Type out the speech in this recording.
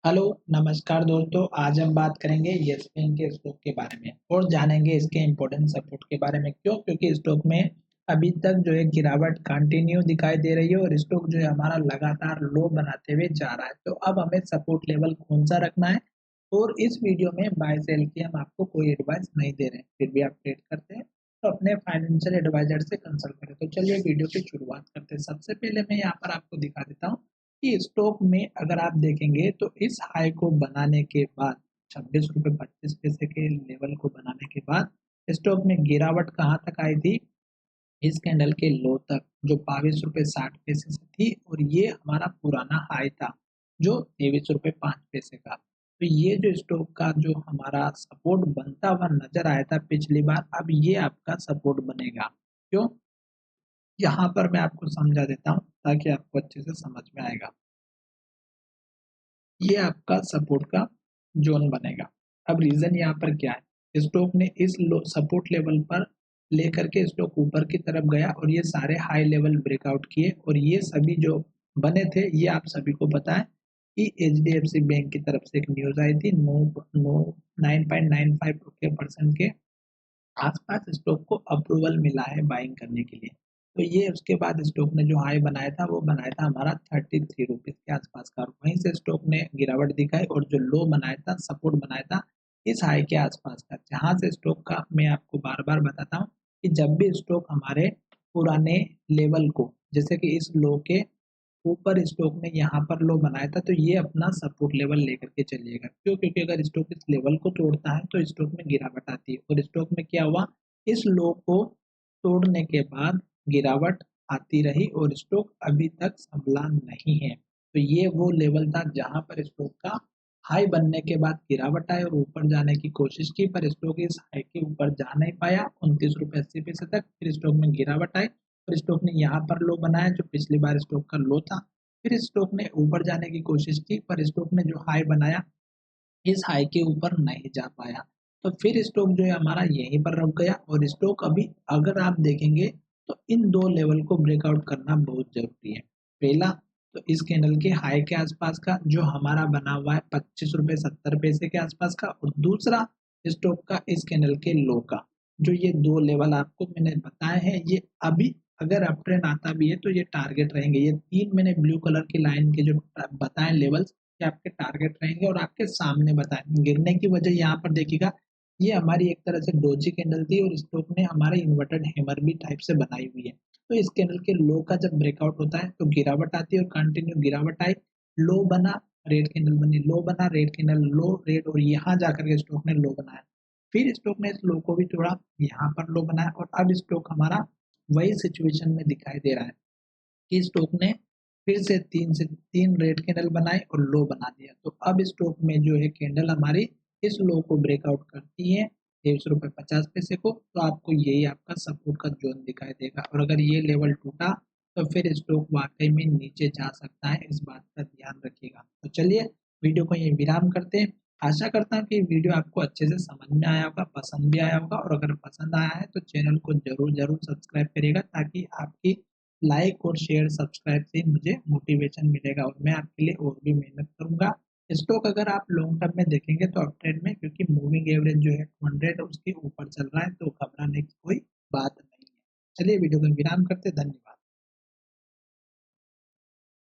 Hello नमस्कार दोस्तों। आज हम बात करेंगे यस बैंक के स्टॉक के बारे में और जानेंगे इसके इम्पोर्टेंट सपोर्ट के बारे में। क्योंकि स्टॉक में अभी तक जो है गिरावट कंटिन्यू दिखाई दे रही है और स्टॉक जो है हमारा लगातार लो बनाते हुए जा रहा है। तो अब हमें सपोर्ट लेवल कौन सा रखना है, और इस वीडियो में बाय सेल की हम आपको कोई एडवाइस नहीं दे रहे हैं, फिर भी आप ट्रेड करते हैं तो अपने फाइनेंशियल एडवाइजर से कंसल्ट करें। तो चलिए वीडियो की शुरुआत करते हैं। सबसे पहले मैं यहाँ पर आपको दिखा देता हूँ कि स्टॉक में अगर आप देखेंगे तो इस हाई को बनाने के बाद 26 रुपये 25 पैसे के लेवल को बनाने के बाद स्टॉक में गिरावट कहाँ तक आई थी, इस कैंडल के लो तक जो 22 रुपये 60 पैसे से थी, और ये हमारा पुराना हाई था जो 23 रुपये 5 पैसे का। तो ये जो स्टॉक का जो हमारा सपोर्ट बनता हुआ नजर आया था पिछली बार, अब ये आपका सपोर्ट बनेगा। क्यों, यहाँ पर मैं आपको समझा देता हूँ ताकि आपको अच्छे से समझ में आएगा। ये आपका सपोर्ट का जोन बनेगा। अब रीजन यहाँ पर क्या है, स्टॉक ने इस सपोर्ट लेवल पर लेकर के स्टॉक ऊपर की तरफ गया और ये सारे हाई लेवल ब्रेकआउट किए, और ये सभी जो बने थे ये आप सभी को पता है कि एचडीएफसी बैंक की तरफ से एक न्यूज आई थी। नो नो 9.95% के आसपास स्टॉक को अप्रूवल मिला है बाइंग करने के लिए। तो ये उसके बाद स्टॉक ने जो हाई बनाया था वो बनाया था हमारा 33 रुपीज के आसपास का, और वहीं से स्टॉक ने गिरावट दिखाई और जो लो बनाया था सपोर्ट बनाया था इस हाई के आसपास का, जहां से स्टॉक का मैं आपको बार बार बताता हूँ कि जब भी स्टॉक हमारे पुराने लेवल को, जैसे कि इस लो के ऊपर स्टॉक ने यहाँ पर लो बनाया था, तो ये अपना सपोर्ट लेवल लेकर के चलिएगा। क्यों, क्योंकि अगर स्टॉक इस लेवल को तोड़ता है तो स्टॉक में गिरावट आती है, और स्टॉक में क्या हुआ, इस लो को तोड़ने के बाद गिरावट आती रही और स्टॉक अभी तक संभला नहीं है। तो ये वो लेवल था जहां पर स्टॉक का हाई बनने के बाद गिरावट आई और ऊपर जाने की कोशिश की, पर स्टॉक इस हाई के ऊपर जा नहीं पाया 29 रुपये 80 पैसे तक। फिर स्टॉक में गिरावट आई और स्टॉक ने यहाँ पर लो बनाया जो पिछली बार स्टॉक का लो था। फिर स्टॉक ने ऊपर जाने की कोशिश की, पर स्टॉक ने जो हाई बनाया इस हाई के ऊपर नहीं जा पाया। तो फिर स्टॉक जो है हमारा यहीं पर रुक गया, और स्टॉक अभी अगर आप देखेंगे तो इन दो लेवल को ब्रेकआउट करना बहुत जरूरी है। पहला तो इस कैंडल के हाई के आसपास का जो हमारा बना हुआ है 25 रुपये 70 पैसे के आसपास का, और दूसरा स्टॉक का इस कैंडल के लो का। जो ये दो लेवल आपको मैंने बताए हैं ये अभी अगर अप ट्रेंड आता भी है तो ये टारगेट रहेंगे। ये तीन मैंने ब्लू कलर की लाइन के जो बताए लेवल्स, कि आपके टारगेट रहेंगे और आपके सामने बताएं। गिरने की वजह यहाँ पर देखिएगा, ये हमारी एक तरह से डोजी कैंडल थी और स्टॉक ने हमारे इन्वर्टेड हैमर भी टाइप से बनाई हुई है। तो इस कैंडल के लो का जब ब्रेकआउट होता है तो गिरावट आती है और कंटिन्यू गिरावट आई, लो बना, रेड कैंडल बनी, लो बना, रेड कैंडल, लो, रेड, और यहाँ जाकर के स्टॉक ने लो बनाया। फिर स्टॉक ने इस लो को भी तोड़ा, यहाँ पर लो बनाया, और अब स्टॉक हमारा वही सिचुएशन में दिखाई दे रहा है कि स्टॉक ने फिर से तीन रेड कैंडल बनाए और लो बना दिया। तो अब स्टॉक में जो है कैंडल हमारी इस लो को ब्रेकआउट करती है 23 रुपये 50 पैसे को, तो आपको यही आपका सपोर्ट का जोन दिखाई देगा। और अगर ये लेवल टूटा तो फिर स्टॉक वाकई में नीचे जा सकता है, इस बात का ध्यान रखिएगा। तो चलिए वीडियो को यही विराम करते हैं। आशा करता हूँ कि वीडियो आपको अच्छे से समझ में आया होगा, पसंद भी आया होगा, और अगर पसंद आया है तो चैनल को जरूर जरूर सब्सक्राइब करिएगा, ताकि आपकी लाइक और शेयर सब्सक्राइब से मुझे मोटिवेशन मिलेगा और मैं आपके लिए और भी मेहनत करूंगा। स्टॉक अगर आप लॉन्ग टर्म में देखेंगे तो अप ट्रेंड में, क्योंकि मूविंग एवरेज जो है 200 उसके ऊपर चल रहा है, तो घबराने की कोई बात नहीं है। चलिए वीडियो को विराम करते, धन्यवाद।